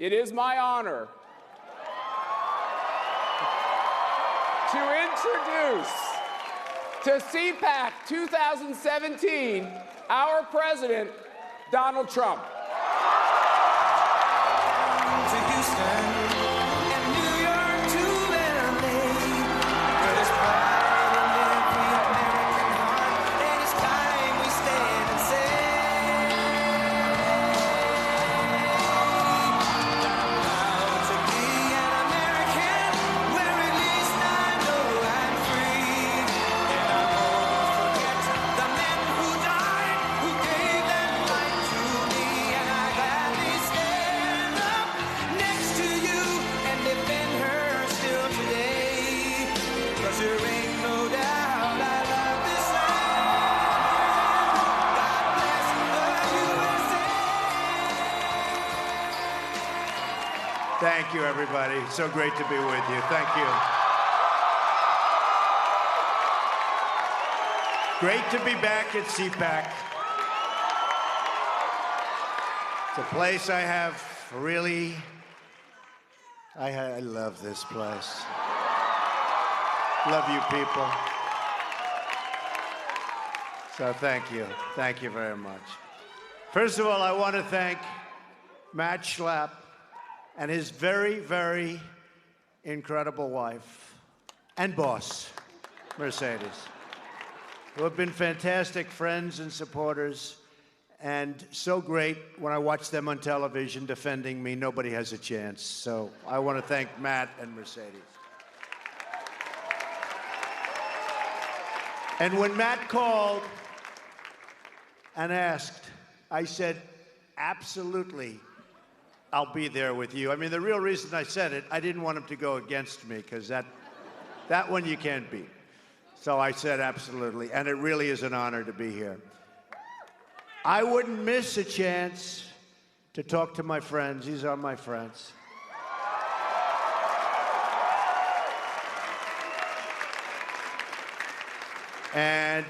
it is my honor to introduce to CPAC 2017 our president, Donald Trump. To Houston and New York to LA, where there's pride in every American heart, and it's time we stand and say, I'm proud to be an American, where at least I know I'm free, and I won't forget the men who died, who gave their life to me, and I gladly stand up next to you and defend her still today. 'Cause there ain't no doubt I love this land. God bless the USA. Thank you, everybody. So great to be with you. Thank you. Great to be back at CPAC. It's a place I have really... I love this place. Love you people. So thank you. Thank you very much. First of all, I want to thank Matt Schlapp and his very, very incredible wife and boss, Mercedes, who have been fantastic friends and supporters, and so great when I watch them on television defending me. Nobody has a chance. So I want to thank Matt and Mercedes. And when Matt called and asked, I said, absolutely, I'll be there with you. I mean, the real reason I said it, I didn't want him to go against me, because that one you can't beat. So I said absolutely, and it really is an honor to be here. I wouldn't miss a chance to talk to my friends. These are my friends. And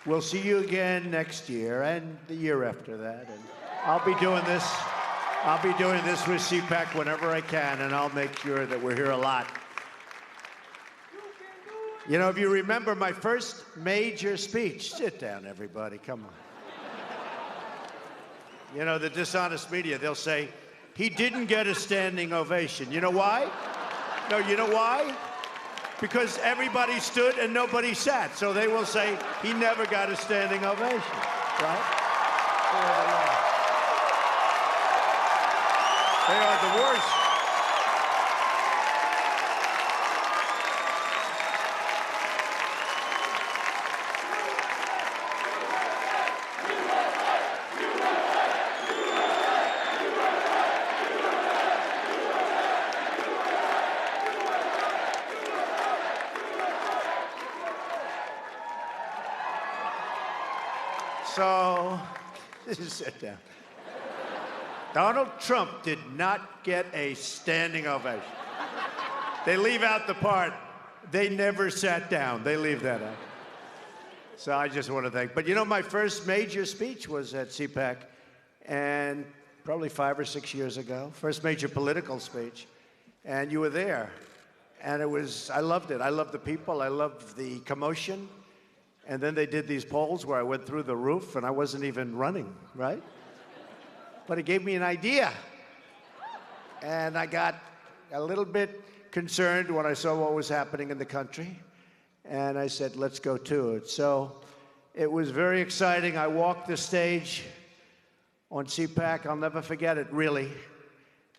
we'll see you again next year and the year after that. And I'll be doing this with CPAC whenever I can, and I'll make sure that we're here a lot. You know, if you remember my first major speech, sit down, everybody, come on. You know, the dishonest media, they'll say, he didn't get a standing ovation. You know why? No, you know why? Because everybody stood and nobody sat. So they will say, he never got a standing ovation, right? They are the worst. So, sit down. Donald Trump did not get a standing ovation. They leave out the part, they never sat down. They leave that out. So I just want to thank. But you know, my first major speech was at CPAC, and probably 5 or 6 years ago. First major political speech. And you were there. And it was, I loved it. I loved the people. I loved the commotion. And then they did these polls where I went through the roof, and I wasn't even running, right? But it gave me an idea. And I got a little bit concerned when I saw what was happening in the country. And I said, let's go to it. So it was very exciting. I walked the stage on CPAC. I'll never forget it, really.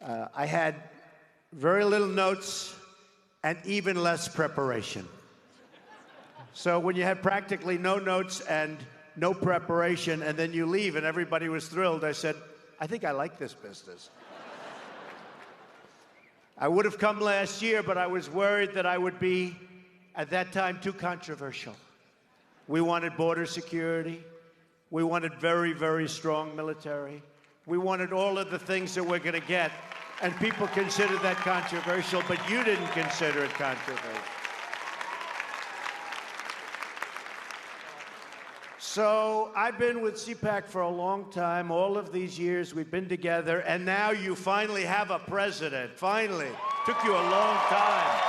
I had very little notes and even less preparation. So when you had practically no notes and no preparation, and then you leave and everybody was thrilled, I said, I think I like this business. I would have come last year, but I was worried that I would be, at that time, too controversial. We wanted border security. We wanted very, very strong military. We wanted all of the things that we're going to get, and people considered that controversial, but you didn't consider it controversial. So I've been with CPAC for a long time. All of these years we've been together, and now you finally have a president. Finally. Took you a long time.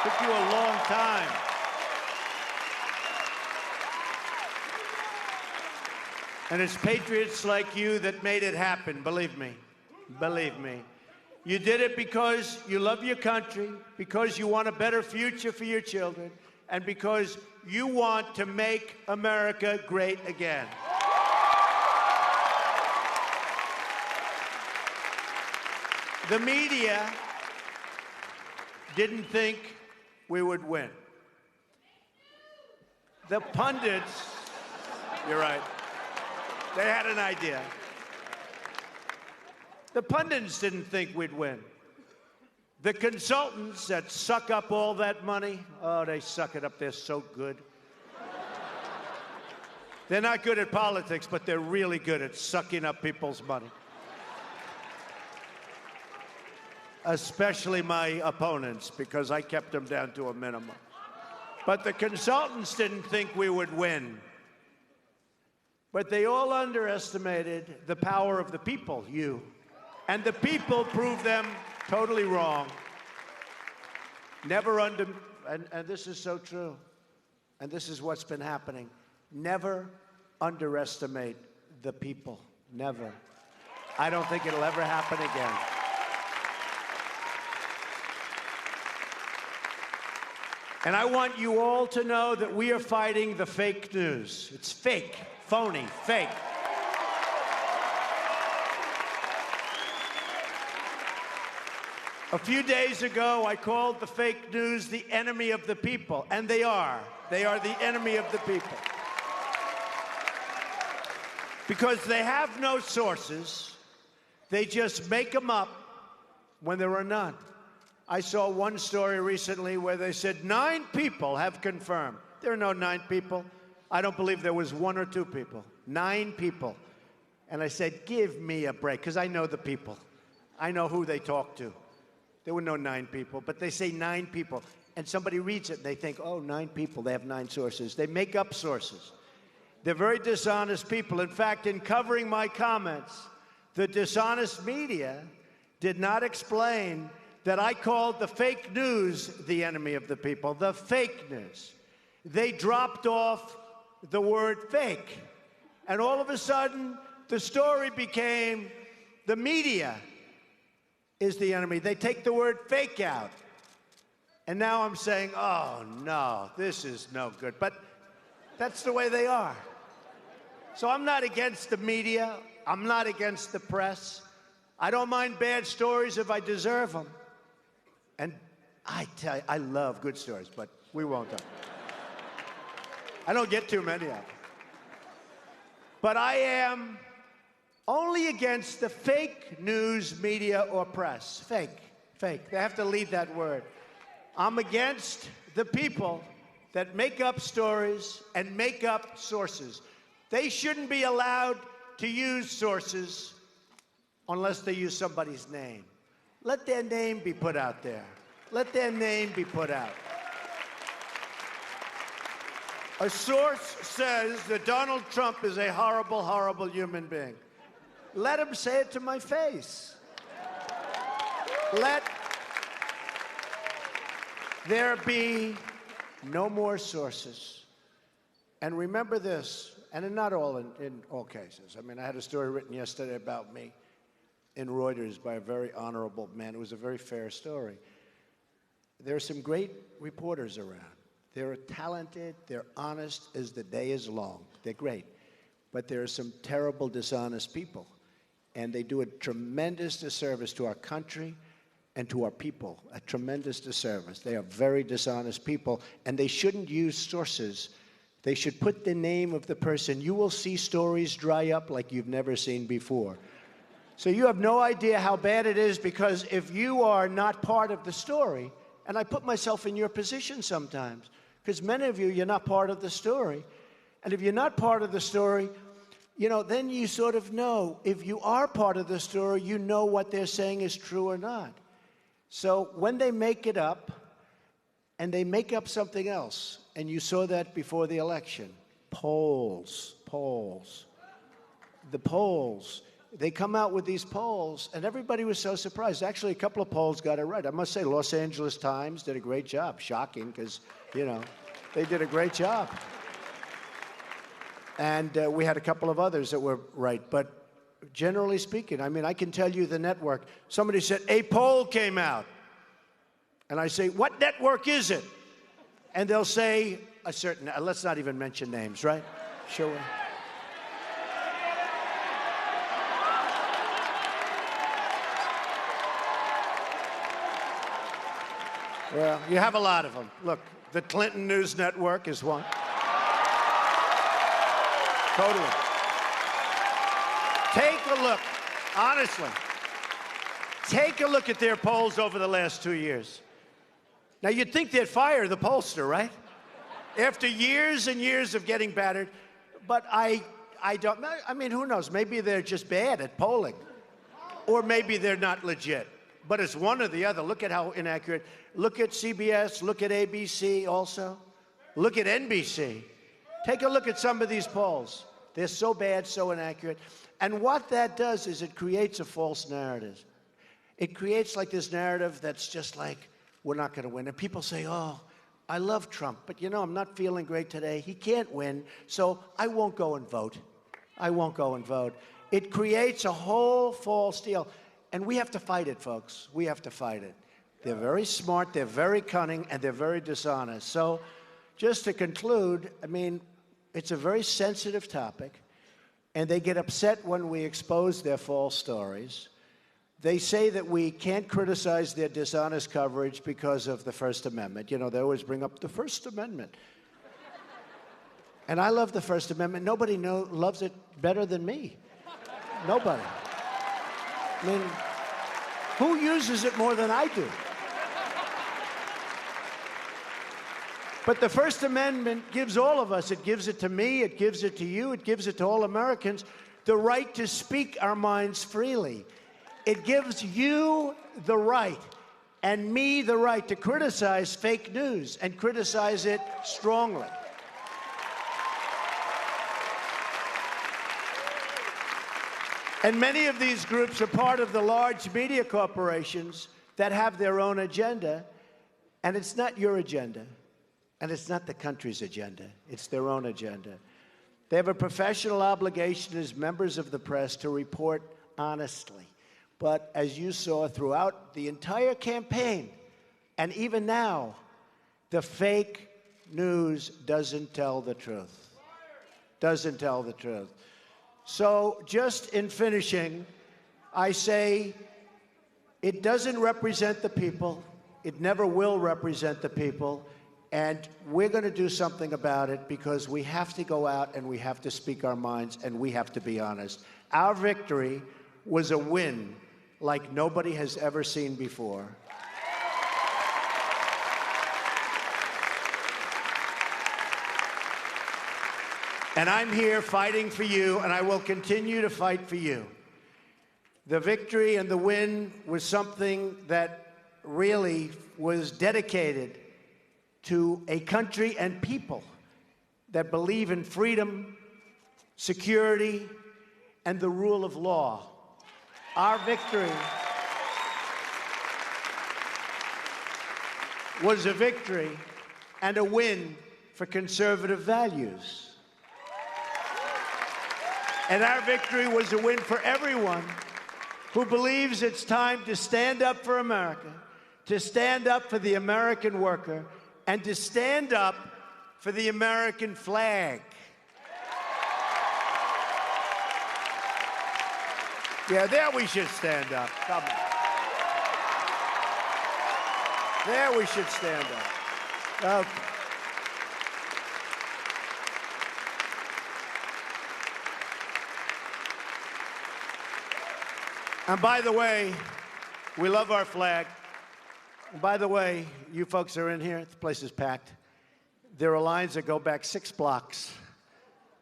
Took you a long time. And it's patriots like you that made it happen, believe me. Believe me. You did it because you love your country, because you want a better future for your children, and because you want to make America great again. The media didn't think we would win. The pundits, you're right, they had an idea. The pundits didn't think we'd win. The consultants that suck up all that money, oh, they suck it up. They're so good. They're not good at politics, but they're really good at sucking up people's money. Especially my opponents, because I kept them down to a minimum. But the consultants didn't think we would win. But they all underestimated the power of the people, you. And the people proved them totally wrong. Never and this is so true, and this is what's been happening. Never underestimate the people. Never. I don't think it'll ever happen again. And I want you all to know that we are fighting the fake news. It's fake, phony, fake. A few days ago, I called the fake news the enemy of the people, and they are. They are the enemy of the people. Because they have no sources, they just make them up when there are none. I saw one story recently where they said 9 people have confirmed. There are no 9 people. I don't believe there was 1 or 2 people. 9 people. And I said, give me a break, because I know the people. I know who they talk to. There were no 9 people, but they say 9 people. And somebody reads it, and they think, oh, 9 people, they have 9 sources. They make up sources. They're very dishonest people. In fact, in covering my comments, the dishonest media did not explain that I called the fake news the enemy of the people, the fake news. They dropped off the word fake. And all of a sudden, the story became the media is the enemy. They take the word fake out. And now I'm saying, oh, no, this is no good. But that's the way they are. So I'm not against the media. I'm not against the press. I don't mind bad stories if I deserve them. And I tell you, I love good stories, but we won't talk. I don't get too many of them. But I am only against the fake news media or press. Fake, fake. They have to leave that word. I'm against the people that make up stories and make up sources. They shouldn't be allowed to use sources unless they use somebody's name. Let their name be put out there. Let their name be put out. A source says that Donald Trump is a horrible, horrible human being. Let him say it to my face. Let there be no more sources. And remember this, and not all in all cases. I mean, I had a story written yesterday about me in Reuters by a very honorable man. It was a very fair story. There are some great reporters around. They're talented, they're honest as the day is long. They're great. But there are some terrible, dishonest people. And they do a tremendous disservice to our country and to our people, a tremendous disservice. They are very dishonest people, and they shouldn't use sources. They should put the name of the person. You will see stories dry up like you've never seen before. So you have no idea how bad it is, because if you are not part of the story, and I put myself in your position sometimes, because many of you, you're not part of the story. And if you're not part of the story, you know, then you sort of know. If you are part of the story, you know what they're saying is true or not. So when they make it up, and they make up something else, and you saw that before the election, polls. polls. The polls. They come out with these polls, and everybody was so surprised. Actually, a couple of polls got it right. I must say, Los Angeles Times did a great job. Shocking, because, you know, they did a great job. And we had a couple of others that were right. But generally speaking, I mean, I can tell you the network. Somebody said, a poll came out. And I say, what network is it? And they'll say a certain, let's not even mention names, right? Sure. Well, you have a lot of them. Look, the Clinton News Network is one. Totally. Take a look, honestly. Take a look at their polls over the last 2 years. Now, you'd think they'd fire the pollster, right? After years and years of getting battered. But I don't, I mean, who knows? Maybe they're just bad at polling. Or maybe they're not legit. But it's one or the other. Look at how inaccurate. Look at CBS. Look at ABC also. Look at NBC. Take a look at some of these polls. They're so bad, so inaccurate. And what that does is it creates a false narrative. It creates like this narrative that's just like, we're not going to win. And people say, oh, I love Trump, but you know, I'm not feeling great today. He can't win, so I won't go and vote. I won't go and vote. It creates a whole false deal. And we have to fight it, folks. We have to fight it. They're very smart, they're very cunning, and they're very dishonest. So just to conclude, I mean, it's a very sensitive topic, and they get upset when we expose their false stories. They say that we can't criticize their dishonest coverage because of the First Amendment. You know, they always bring up the First Amendment. And I love the First Amendment. Nobody loves it better than me. Nobody. I mean, who uses it more than I do? But the First Amendment gives all of us, it gives it to me, it gives it to you, it gives it to all Americans, the right to speak our minds freely. It gives you the right, and me the right, to criticize fake news and criticize it strongly. And many of these groups are part of the large media corporations that have their own agenda, and it's not your agenda, and it's not the country's agenda. It's their own agenda. They have a professional obligation as members of the press to report honestly. But as you saw throughout the entire campaign, and even now, the fake news doesn't tell the truth. Doesn't tell the truth. So just in finishing, I say it doesn't represent the people. It never will represent the people. And we're going to do something about it because we have to go out and we have to speak our minds and we have to be honest. Our victory was a win like nobody has ever seen before. And I'm here fighting for you, and I will continue to fight for you. The victory and the win was something that really was dedicated to a country and people that believe in freedom, security, and the rule of law. Our victory was a victory and a win for conservative values. And our victory was a win for everyone who believes it's time to stand up for America, to stand up for the American worker, and to stand up for the American flag. Yeah, there we should stand up. Come on. There we should stand up. Okay. And by the way, we love our flag. And by the way, you folks are in here, the place is packed. There are lines that go back 6 blocks.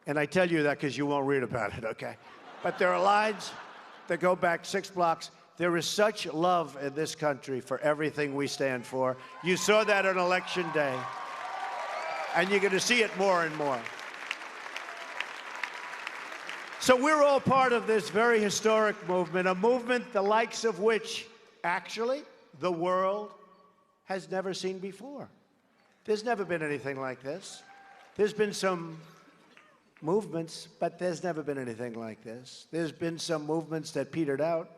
And I tell you that because you won't read about it, okay? But there are lines that go back 6 blocks. There is such love in this country for everything we stand for. You saw that on Election Day. And you're going to see it more and more. So we're all part of this very historic movement, a movement the likes of which, actually, the world has never seen before. There's never been anything like this. There's been some movements, but there's never been anything like this. There's been some movements that petered out,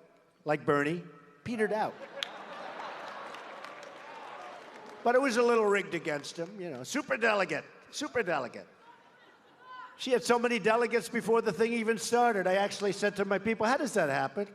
like Bernie, petered out. But it was a little rigged against him, you know. Superdelegate. She had so many delegates before the thing even started. I actually said to my people, how does that happen?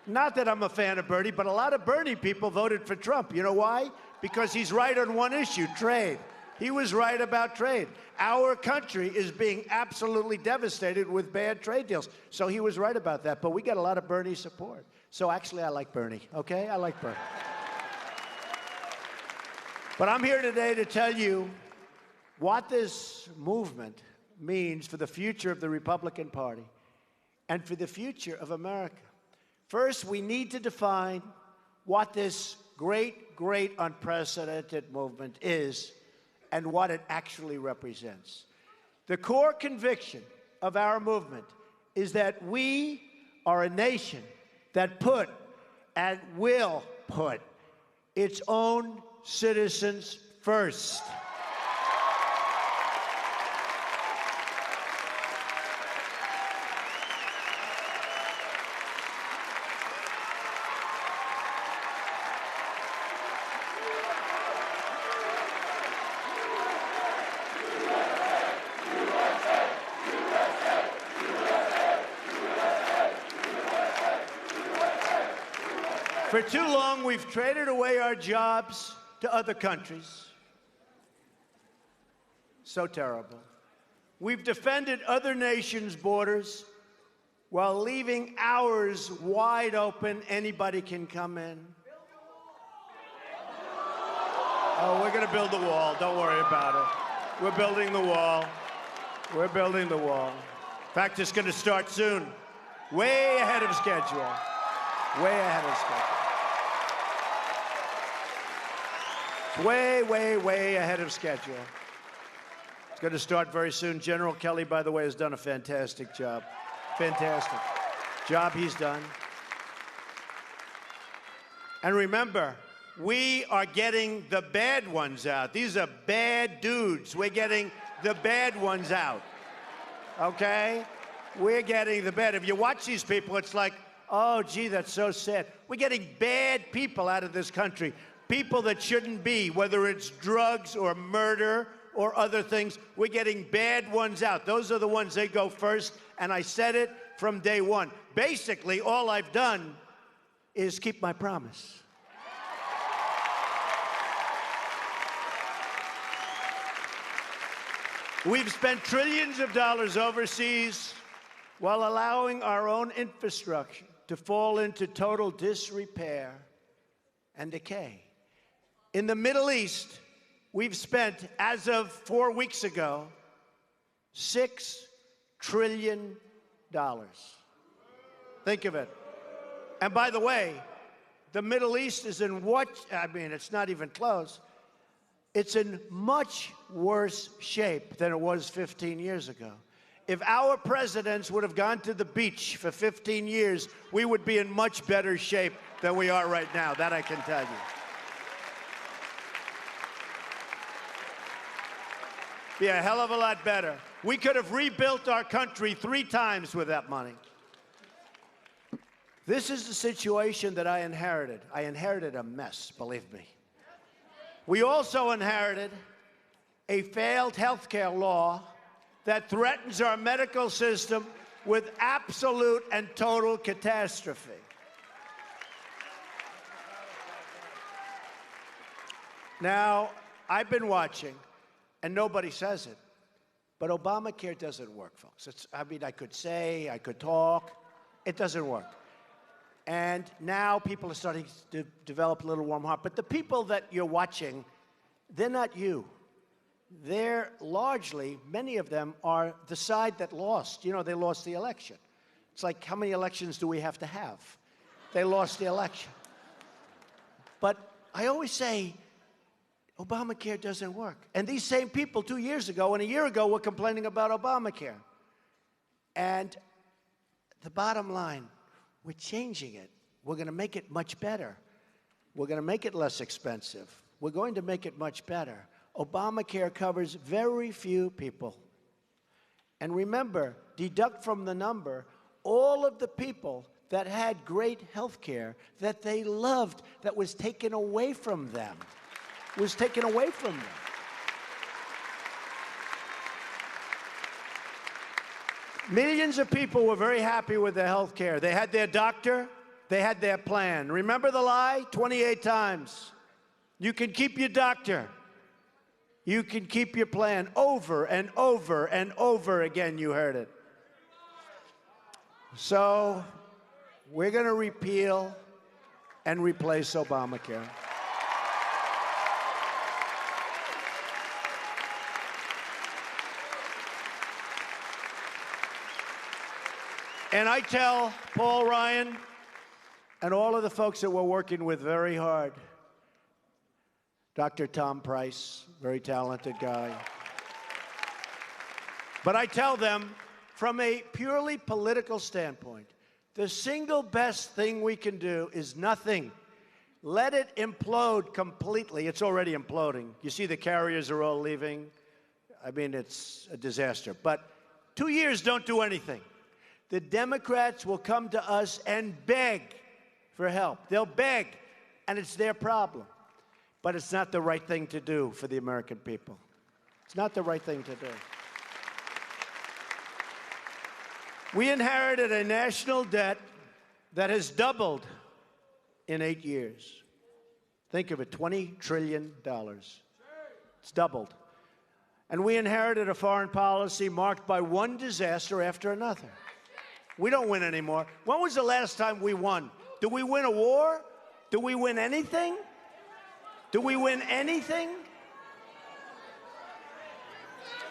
Not that I'm a fan of Bernie, but a lot of Bernie people voted for Trump. You know why? Because he's right on one issue, trade. He was right about trade. Our country is being absolutely devastated with bad trade deals. So he was right about that. But we got a lot of Bernie support. So actually, I like Bernie, okay? I like Bernie. But I'm here today to tell you what this movement means for the future of the Republican Party and for the future of America. First, we need to define what this great, great unprecedented movement is and what it actually represents. The core conviction of our movement is that we are a nation that put and will put its own citizens first. For too long, we've traded away our jobs to other countries. So terrible. We've defended other nations' borders while leaving ours wide open. Anybody can come in. Oh, we're going to build the wall. Don't worry about it. We're building the wall. We're building the wall. In fact, it's going to start soon. Way ahead of schedule. Way ahead of schedule. Way, way, way ahead of schedule. It's going to start very soon. General Kelly, by the way, has done a fantastic job. Fantastic job he's done. And remember, we are getting the bad ones out. These are bad dudes. We're getting the bad ones out. Okay? We're getting the bad. If you watch these people, it's like, oh, gee, that's so sad. We're getting bad people out of this country. People that shouldn't be, whether it's drugs or murder or other things. We're getting bad ones out. Those are the ones they go first, and I said it from day one. Basically, all I've done is keep my promise. We've spent trillions of dollars overseas while allowing our own infrastructure to fall into total disrepair and decay. In the Middle East, we've spent, as of 4 weeks ago, $6 trillion. Think of it. And by the way, the Middle East is in what, I mean, it's not even close. It's in much worse shape than it was 15 years ago. If our presidents would have gone to the beach for 15 years, we would be in much better shape than we are right now. That I can tell you. Be a hell of a lot better. We could have rebuilt our country 3 times with that money. This is the situation that I inherited. I inherited a mess, believe me. We also inherited a failed health care law that threatens our medical system with absolute and total catastrophe. Now, I've been watching, and nobody says it, but Obamacare doesn't work, folks. I mean, I could say, I could talk. It doesn't work. And now people are starting to develop a little warm heart. But the people that you're watching, they're not you. They're largely, many of them are the side that lost. You know, they lost the election. It's like, how many elections do we have to have? They lost the election. But I always say, Obamacare doesn't work. And these same people 2 years ago and a year ago were complaining about Obamacare. And the bottom line, we're changing it. We're going to make it much better. We're going to make it less expensive. We're going to make it much better. Obamacare covers very few people. And remember, deduct from the number all of the people that had great health care that they loved that was taken away from them. Was taken away from them. Millions of people were very happy with their health care. They had their doctor, they had their plan. Remember the lie? 28 times. You can keep your doctor. You can keep your plan. Over and over and over again, you heard it. So, we're going to repeal and replace Obamacare. And I tell Paul Ryan and all of the folks that we're working with very hard, Dr. Tom Price, very talented guy. But I tell them, from a purely political standpoint, the single best thing we can do is nothing. Let it implode completely. It's already imploding. You see the carriers are all leaving. I mean, it's a disaster. But 2 years don't do anything. The Democrats will come to us and beg for help. They'll beg, and it's their problem. But it's not the right thing to do for the American people. It's not the right thing to do. We inherited a national debt that has doubled in 8 years. Think of it, $20 trillion. It's doubled. And we inherited a foreign policy marked by one disaster after another. We don't win anymore. When was the last time we won? Do we win a war? Do we win anything? Do we win anything?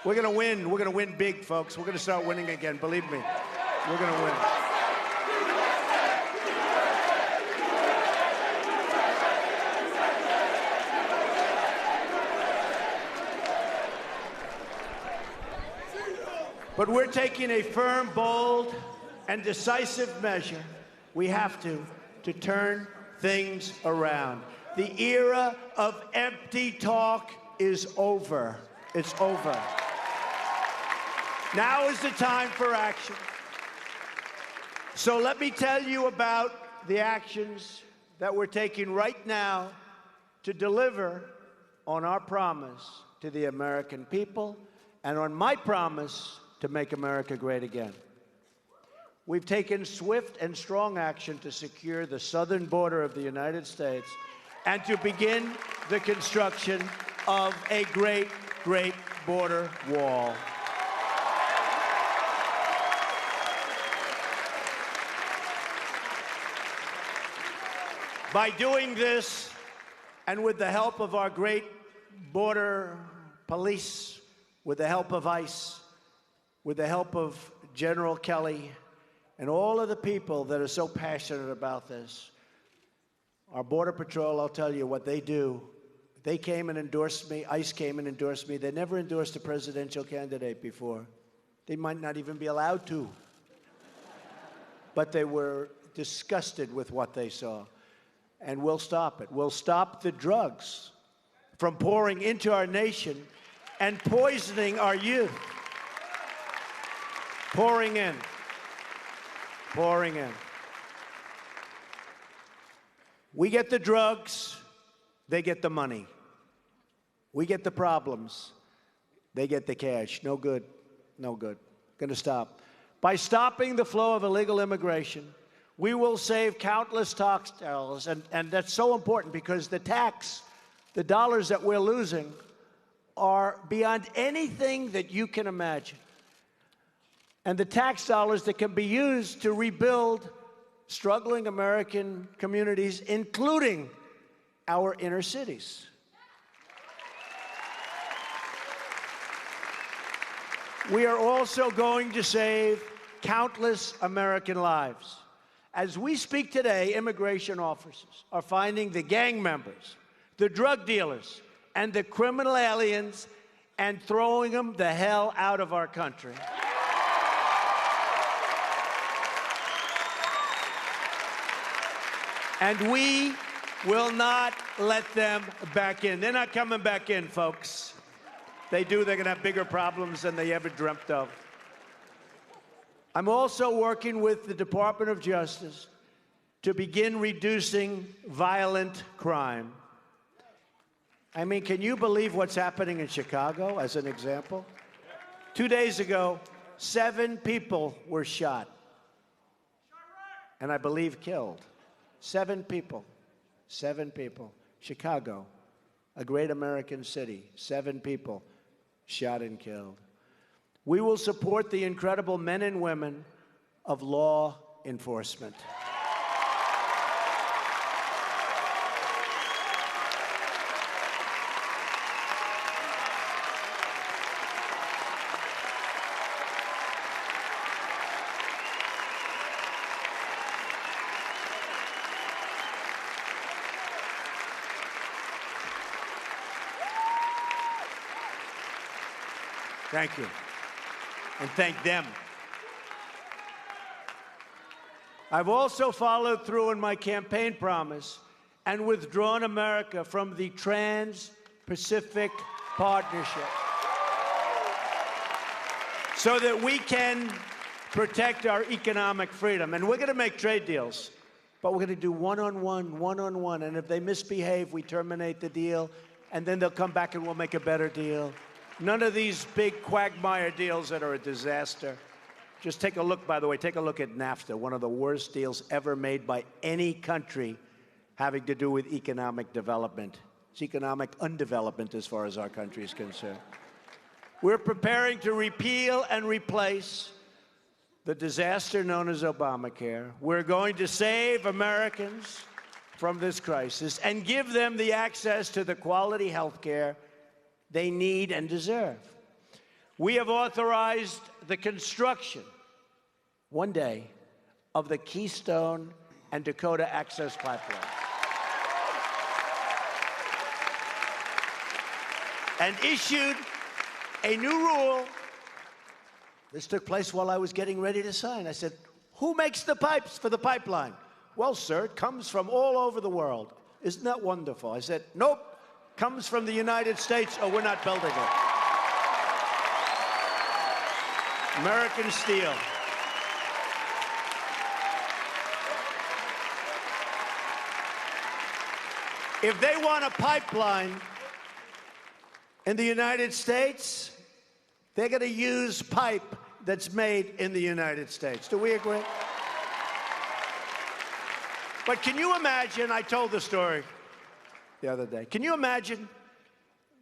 We're going to win. We're going to win big, folks. We're going to start winning again. Believe me. We're going to win. But we're taking a firm, bold, and decisive measure. We have to turn things around. The era of empty talk is over. It's over. Now is the time for action. So let me tell you about the actions that we're taking right now to deliver on our promise to the American people and on my promise to make America great again. We've taken swift and strong action to secure the southern border of the United States and to begin the construction of a great, great border wall. By doing this, and with the help of our great border police, with the help of ICE, with the help of General Kelly, and all of the people that are so passionate about this, our Border Patrol, I'll tell you what they do. They came and endorsed me. ICE came and endorsed me. They never endorsed a presidential candidate before. They might not even be allowed to. But they were disgusted with what they saw. And we'll stop it. We'll stop the drugs from pouring into our nation and poisoning our youth. Pouring in. Pouring in. We get the drugs, they get the money. We get the problems, they get the cash. No good, no good. Going to stop. By stopping the flow of illegal immigration, we will save countless tax dollars, and that's so important because the dollars that we're losing are beyond anything that you can imagine. And the tax dollars that can be used to rebuild struggling American communities, including our inner cities. We are also going to save countless American lives. As we speak today, immigration officers are finding the gang members, the drug dealers, and the criminal aliens and throwing them the hell out of our country. And we will not let them back in. They're not coming back in, folks. They do, they're going to have bigger problems than they ever dreamt of. I'm also working with the Department of Justice to begin reducing violent crime. I mean, can you believe what's happening in Chicago, as an example? 2 days ago, 7 people were shot, and I believe killed. 7 people. 7 people. Chicago, a great American city, 7 people shot and killed. We will support the incredible men and women of law enforcement. Thank you. And thank them. I've also followed through on my campaign promise and withdrawn America from the Trans-Pacific Partnership so that we can protect our economic freedom. And we're going to make trade deals, but we're going to do one-on-one, and if they misbehave, we terminate the deal, and then they'll come back and we'll make a better deal. None of these big quagmire deals that are a disaster. Just take a look, by the way, take a look at NAFTA, one of the worst deals ever made by any country having to do with economic development. It's economic undevelopment as far as our country is concerned. We're preparing to repeal and replace the disaster known as Obamacare. We're going to save Americans from this crisis and give them the access to the quality health care they need and deserve. We have authorized the construction, one day, of the Keystone and Dakota Access Pipeline. And issued a new rule. This took place while I was getting ready to sign. I said, who makes the pipes for the pipeline? Well, sir, it comes from all over the world. Isn't that wonderful? I said, nope. Comes from the United States, or we're not building it. American steel. If they want a pipeline in the United States, they're going to use pipe that's made in the United States. Do we agree? But can you imagine, I told the story the other day. Can you imagine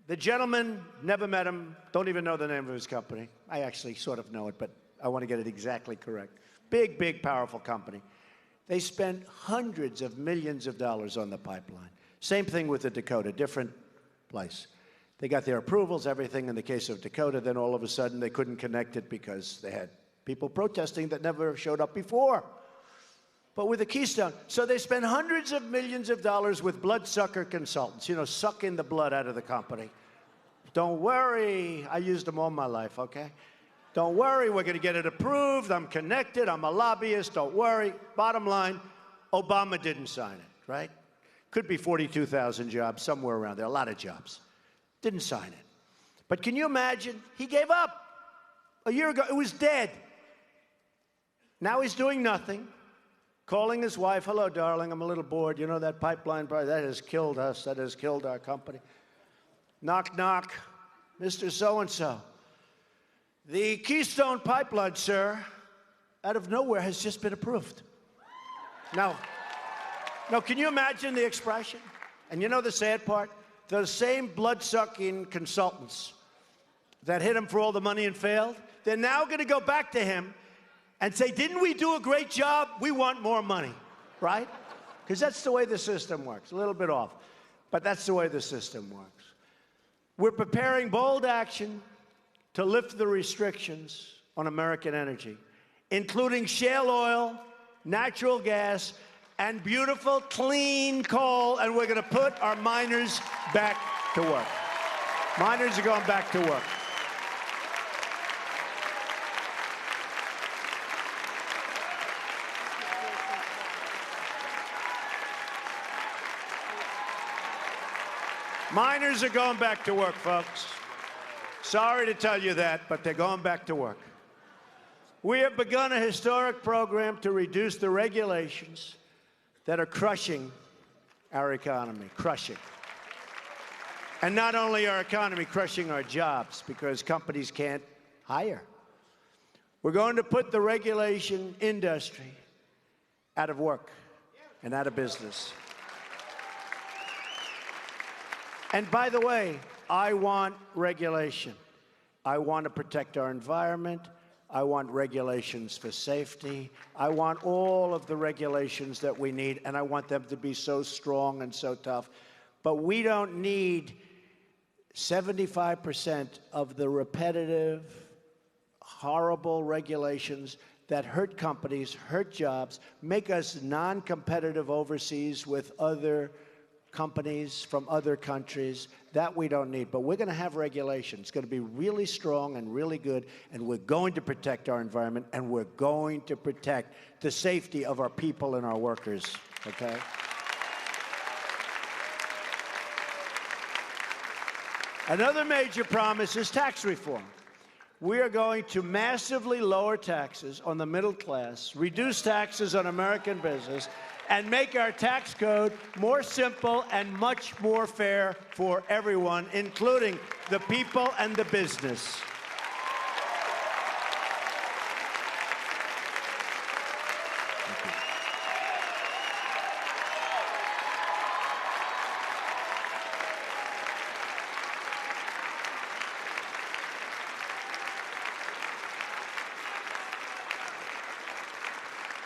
the gentleman, never met him, don't even know the name of his company. I actually sort of know it, but I want to get it exactly correct. Big, big, powerful company. They spent hundreds of millions of dollars on the pipeline. Same thing with the Dakota, different place. They got their approvals, everything in the case of Dakota, then all of a sudden they couldn't connect it because they had people protesting that never showed up before. But with the Keystone, so they spend hundreds of millions of dollars with bloodsucker consultants, you know, sucking the blood out of the company. Don't worry, I used them all my life, okay? Don't worry, we're going to get it approved. I'm connected, I'm a lobbyist, don't worry. Bottom line, Obama didn't sign it, right? Could be 42,000 jobs, somewhere around there, a lot of jobs. Didn't sign it. But can you imagine? He gave up. A year ago, it was dead. Now he's doing nothing. Calling his wife, hello, darling, I'm a little bored. You know, that pipeline, that has killed us. That has killed our company. Knock, knock. Mr. So-and-so. The Keystone Pipeline, sir, out of nowhere has just been approved. Now, can you imagine the expression? And you know the sad part? Those same blood-sucking consultants that hit him for all the money and failed, they're now going to go back to him and say, didn't we do a great job? We want more money, right? Because that's the way the system works. A little bit off, but that's the way the system works. We're preparing bold action to lift the restrictions on American energy, including shale oil, natural gas, and beautiful, clean coal, and we're going to put our miners back to work. Miners are going back to work. Miners are going back to work, folks. Sorry to tell you that, but they're going back to work. We have begun a historic program to reduce the regulations that are crushing our economy, crushing. And not only our economy, crushing our jobs because companies can't hire. We're going to put the regulation industry out of work and out of business. And by the way, I want regulation. I want to protect our environment. I want regulations for safety. I want all of the regulations that we need, and I want them to be so strong and so tough. But we don't need 75% of the repetitive, horrible regulations that hurt companies, hurt jobs, make us non-competitive overseas with other companies from other countries. That we don't need. But we're going to have regulation. It's going to be really strong and really good, and we're going to protect our environment, and we're going to protect the safety of our people and our workers, okay? Another major promise is tax reform. We are going to massively lower taxes on the middle class, reduce taxes on American business, and make our tax code more simple and much more fair for everyone, including the people and the business.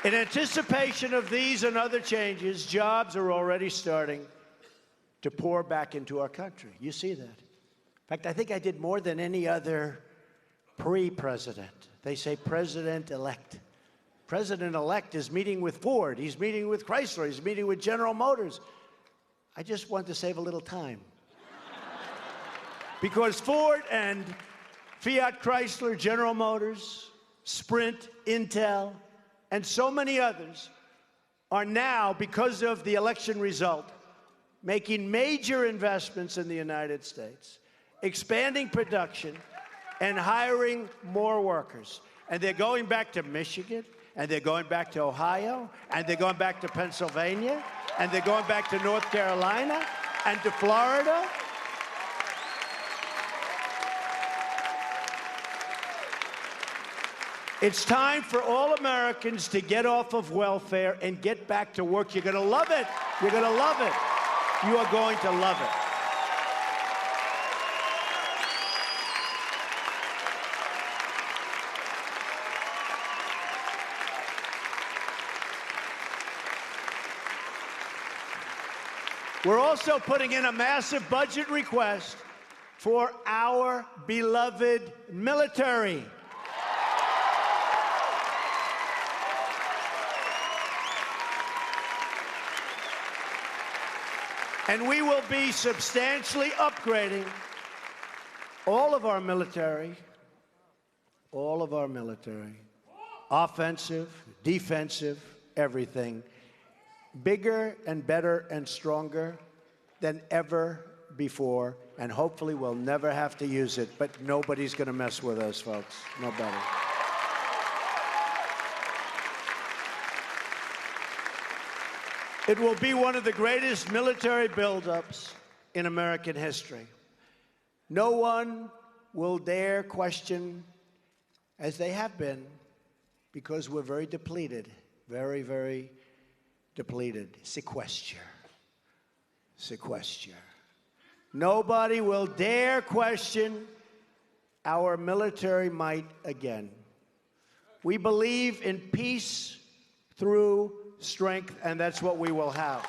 In anticipation of these and other changes, jobs are already starting to pour back into our country. You see that. In fact, I think I did more than any other pre-president. They say president-elect. President-elect is meeting with Ford. He's meeting with Chrysler. He's meeting with General Motors. I just want to save a little time. Because Ford and Fiat Chrysler, General Motors, Sprint, Intel, and so many others are now, because of the election result, making major investments in the United States, expanding production, and hiring more workers. And they're going back to Michigan, and they're going back to Ohio, and they're going back to Pennsylvania, and they're going back to North Carolina, and to Florida. It's time for all Americans to get off of welfare and get back to work. You're going to love it. You're going to love it. You are going to love it. We're also putting in a massive budget request for our beloved military. And we will be substantially upgrading all of our military, offensive, defensive, everything, bigger and better and stronger than ever before, and hopefully we'll never have to use it, but nobody's going to mess with us, folks. Nobody. It will be one of the greatest military buildups in American history. No one will dare question, as they have been, because we're very depleted, very, very depleted. Sequester. Nobody will dare question our military might again. We believe in peace through strength, and that's what we will have.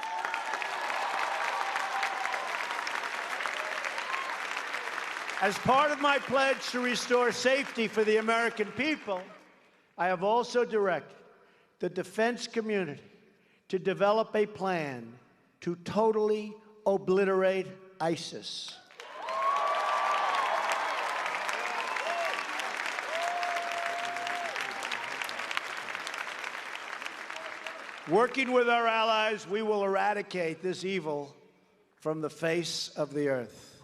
As part of my pledge to restore safety for the American people, I have also directed the defense community to develop a plan to totally obliterate ISIS. Working with our allies, we will eradicate this evil from the face of the earth.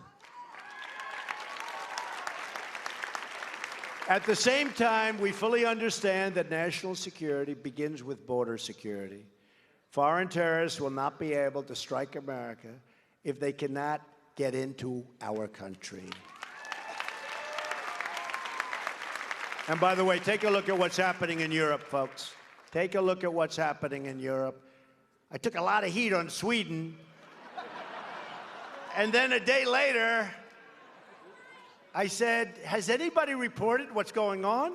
At the same time, we fully understand that national security begins with border security. Foreign terrorists will not be able to strike America if they cannot get into our country. And by the way, take a look at what's happening in Europe, folks. Take a look at what's happening in Europe. I took a lot of heat on Sweden. And then a day later, I said, has anybody reported what's going on?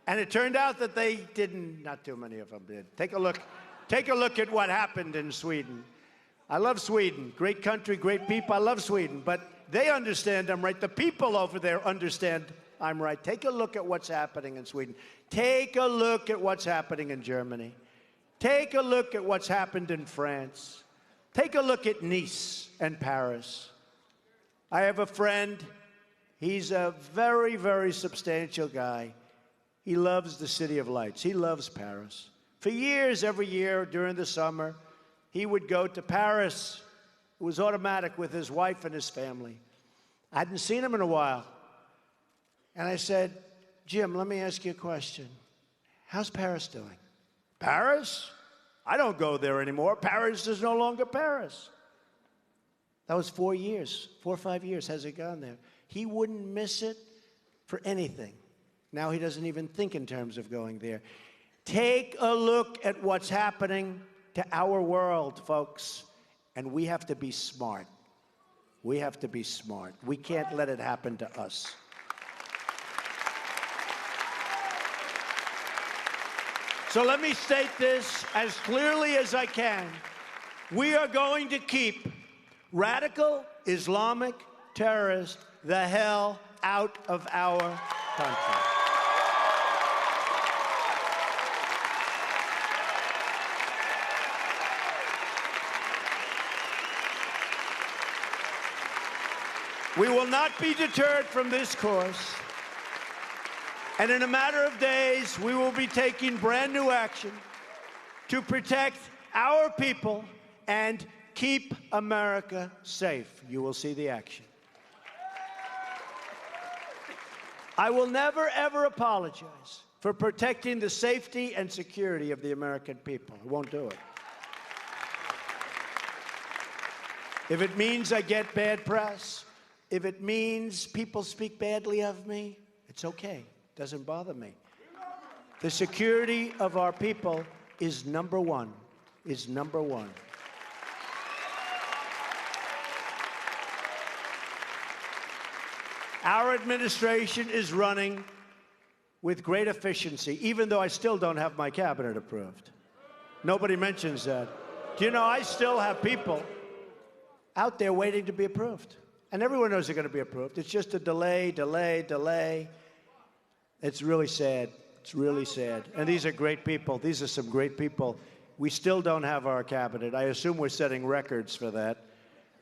And it turned out that they didn't, not too many of them did. Take a look at what happened in Sweden. I love Sweden. Great country, great people. I love Sweden. But they understand I'm right. The people over there understand I'm right. Take a look at what's happening in Sweden. Take a look at what's happening in Germany. Take a look at what's happened in France. Take a look at Nice and Paris. I have a friend. He's a very, very substantial guy. He loves the City of Lights. He loves Paris. For years, every year during the summer, he would go to Paris. It was automatic with his wife and his family. I hadn't seen him in a while. And I said, Jim, let me ask you a question. How's Paris doing? Paris? I don't go there anymore. Paris is no longer Paris. That was 4 years, 4 or 5 years has it gone there. He wouldn't miss it for anything. Now he doesn't even think in terms of going there. Take a look at what's happening to our world, folks. And we have to be smart. We have to be smart. We can't let it happen to us. So let me state this as clearly as I can. We are going to keep radical Islamic terrorists the hell out of our country. We will not be deterred from this course. And in a matter of days, we will be taking brand new action to protect our people and keep America safe. You will see the action. I will never, ever apologize for protecting the safety and security of the American people. I won't do it. If it means I get bad press, if it means people speak badly of me, it's okay. It doesn't bother me. The security of our people is number one, is number one. Our administration is running with great efficiency, even though I still don't have my cabinet approved. Nobody mentions that. Do you know I still have people out there waiting to be approved? And everyone knows they're going to be approved. It's just a delay, delay, delay. It's really sad. It's really sad. And these are great people. These are some great people. We still don't have our cabinet. I assume we're setting records for that.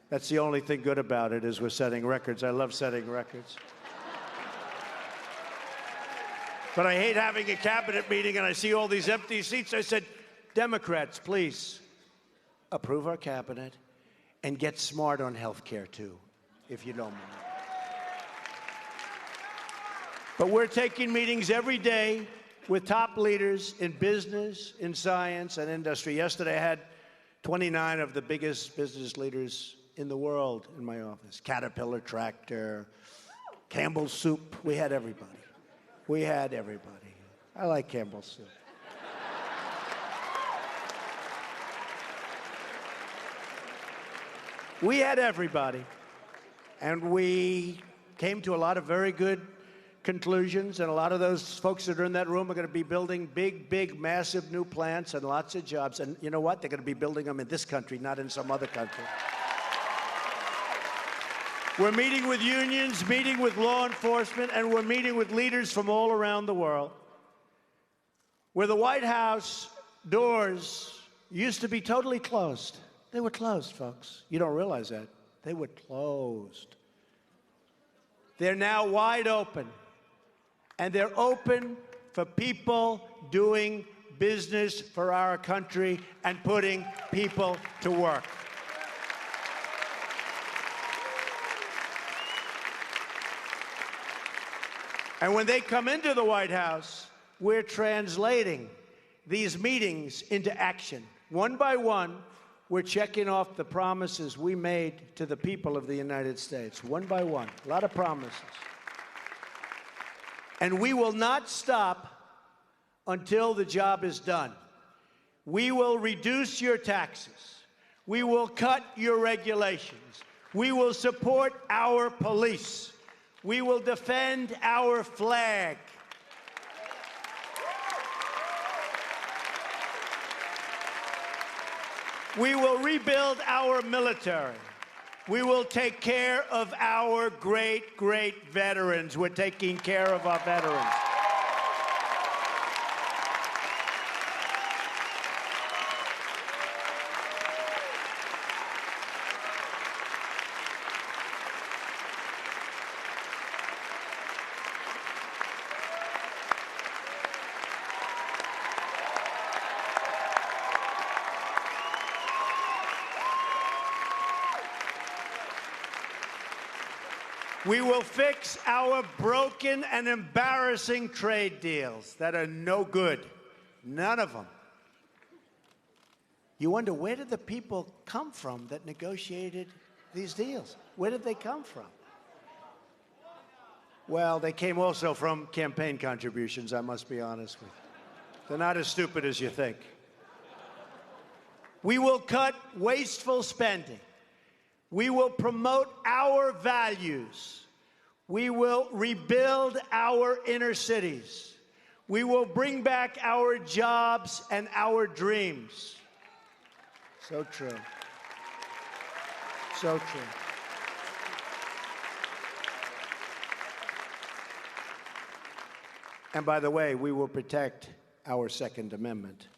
That's the only thing good about it, is we're setting records. I love setting records. But I hate having a cabinet meeting and I see all these empty seats. I said, Democrats, please approve our cabinet and get smart on health care, too, if you don't mind. But we're taking meetings every day with top leaders in business, in science, and industry. Yesterday, I had 29 of the biggest business leaders in the world in my office. Caterpillar Tractor, Campbell's Soup. We had everybody. We had everybody. I like Campbell's Soup. We had everybody. And we came to a lot of very good conclusions, and a lot of those folks that are in that room are going to be building big, big, massive new plants and lots of jobs. And you know what? They're going to be building them in this country, not in some other country. We're meeting with unions, meeting with law enforcement, and we're meeting with leaders from all around the world. Where the White House doors used to be totally closed. They were closed, folks. You don't realize that. They were closed. They're now wide open. And they're open for people doing business for our country and putting people to work. And when they come into the White House, we're translating these meetings into action. One by one, we're checking off the promises we made to the people of the United States. One by one. A lot of promises. And we will not stop until the job is done. We will reduce your taxes. We will cut your regulations. We will support our police. We will defend our flag. We will rebuild our military. We will take care of our great, great veterans. We're taking care of our veterans. We will fix our broken and embarrassing trade deals that are no good. None of them. You wonder, where did the people come from that negotiated these deals? Where did they come from? Well, they came also from campaign contributions, I must be honest with you. They're not as stupid as you think. We will cut wasteful spending. We will promote our values. We will rebuild our inner cities. We will bring back our jobs and our dreams. So true. So true. And by the way, we will protect our Second Amendment.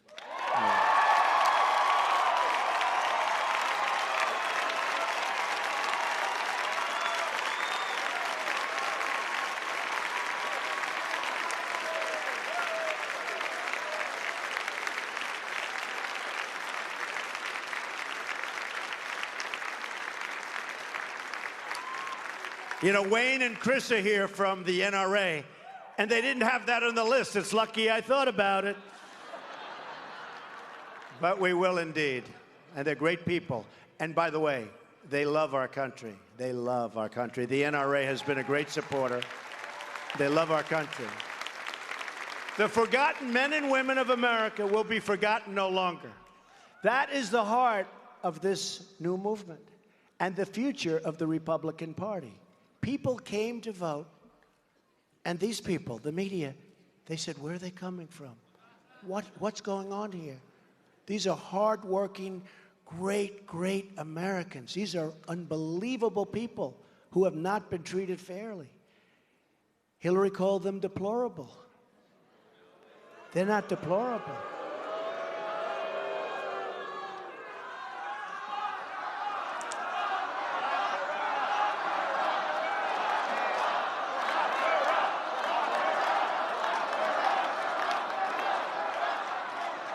You know, Wayne and Chris are here from the NRA, and they didn't have that on the list. It's lucky I thought about it. But we will indeed. And they're great people. And by the way, they love our country. They love our country. The NRA has been a great supporter. They love our country. The forgotten men and women of America will be forgotten no longer. That is the heart of this new movement and the future of the Republican Party. People came to vote, and these people, the media, they said, where are they coming from? What's going on here? These are hardworking, great, great Americans. These are unbelievable people who have not been treated fairly. Hillary called them deplorable. They're not deplorable.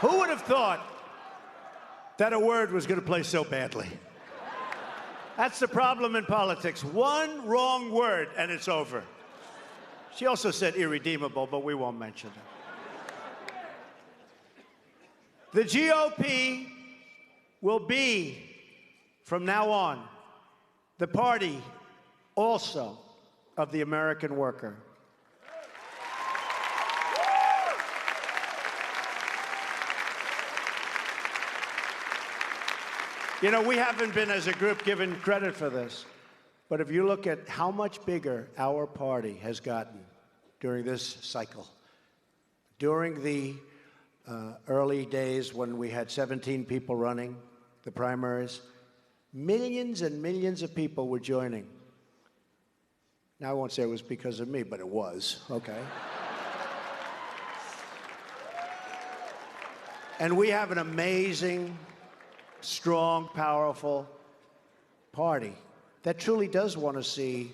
Who would have thought that a word was going to play so badly? That's the problem in politics. One wrong word, and it's over. She also said irredeemable, but we won't mention it. The GOP will be, from now on, the party also of the American worker. You know, we haven't been, as a group, given credit for this. But if you look at how much bigger our party has gotten during this cycle, during the early days when we had 17 people running the primaries, millions and millions of people were joining. Now, I won't say it was because of me, but it was, okay? And we have an amazing, strong, powerful party that truly does want to see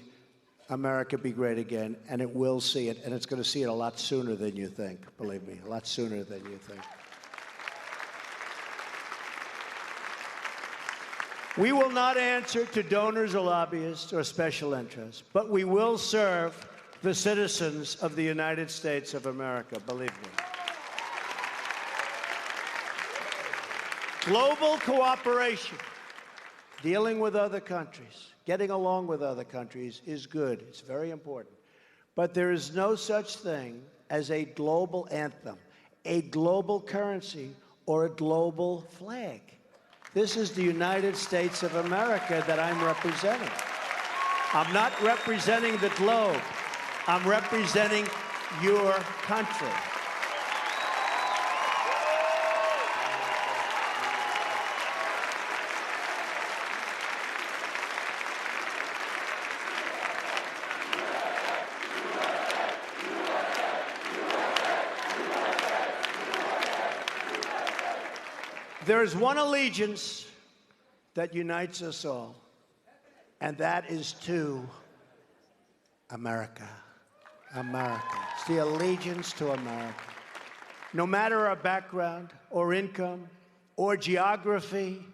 America be great again, and it will see it, and it's going to see it a lot sooner than you think, believe me, a lot sooner than you think. We will not answer to donors or lobbyists or special interests, but we will serve the citizens of the United States of America, believe me. Global cooperation, dealing with other countries, getting along with other countries is good. It's very important. But there is no such thing as a global anthem, a global currency, or a global flag. This is the United States of America that I'm representing. I'm not representing the globe. I'm representing your country. There is one allegiance that unites us all, and that is to America. America. It's the allegiance to America. No matter our background or income or geography,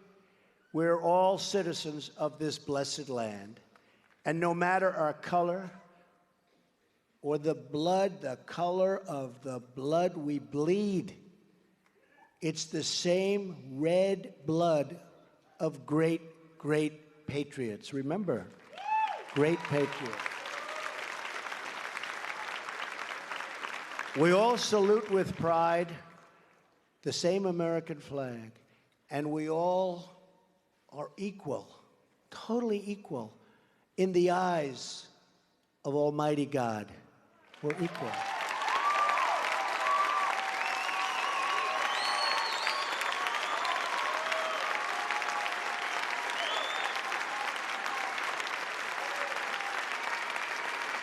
we're all citizens of this blessed land. And no matter our color or the blood, the color of the blood we bleed, it's the same red blood of great, great patriots. Remember, great patriots. We all salute with pride the same American flag, and we all are equal, totally equal, in the eyes of Almighty God. We're equal.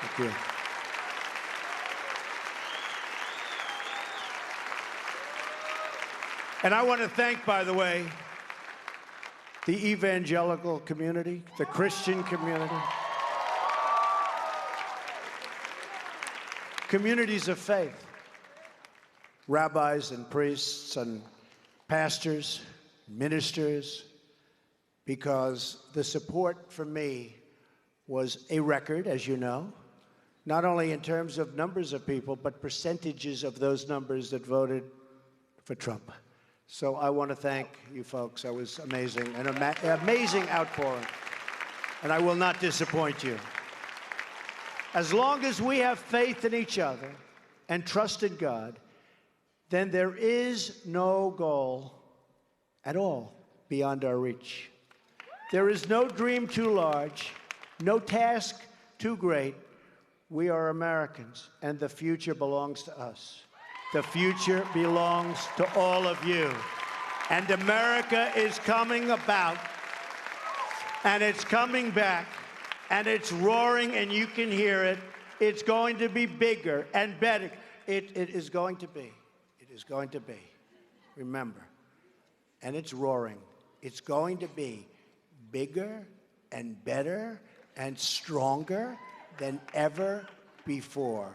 Thank you. And I want to thank, by the way, the evangelical community, the Christian community, communities of faith, rabbis and priests and pastors, ministers, because the support for me was a record, as you know, not only in terms of numbers of people, but percentages of those numbers that voted for Trump. So I want to thank you folks. That was amazing, an amazing outpouring. And I will not disappoint you. As long as we have faith in each other and trust in God, then there is no goal at all beyond our reach. There is no dream too large, no task too great. We are Americans, and the future belongs to us. The future belongs to all of you. And America is coming about, and it's coming back, and it's roaring, and you can hear it. It's going to be bigger and better. It is going to be. It is going to be. Remember. And it's roaring. It's going to be bigger and better and stronger than ever before.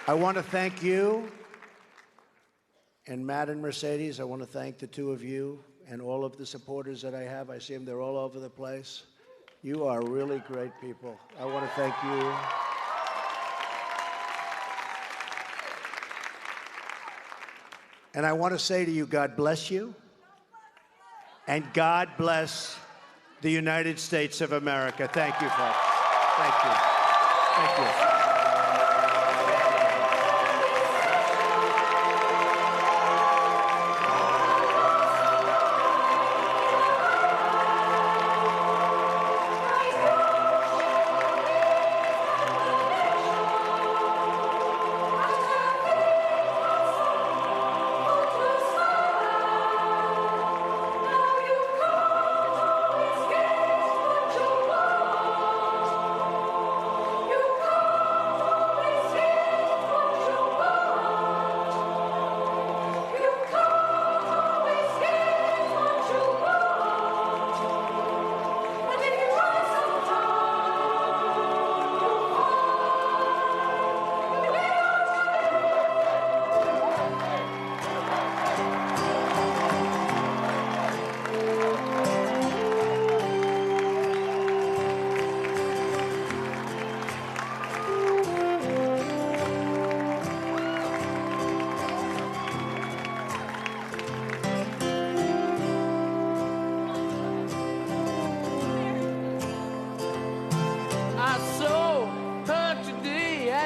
I want to thank you, and Matt and Mercedes. I want to thank the two of you and all of the supporters that I have. I see them, they're all over the place. You are really great people. I want to thank you. And I want to say to you, God bless you, and God bless the United States of America. Thank you, folks. Thank you. Thank you.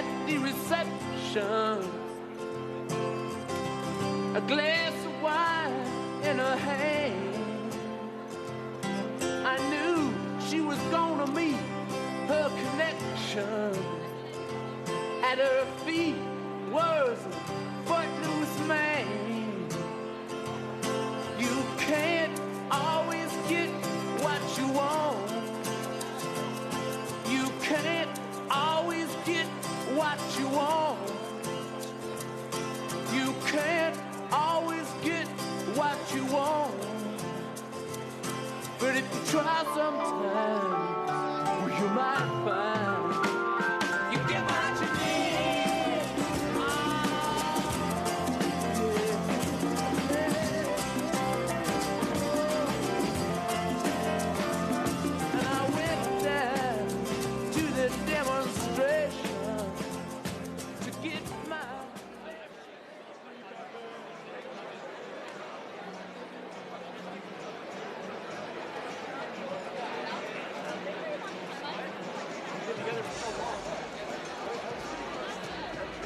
at the reception, a glass of wine in her hand. I knew she was gonna meet her connection. At her feet was a footloose man. You can't always get what you want. You can't always get what you want. You can't always get what you want. But if you try sometime,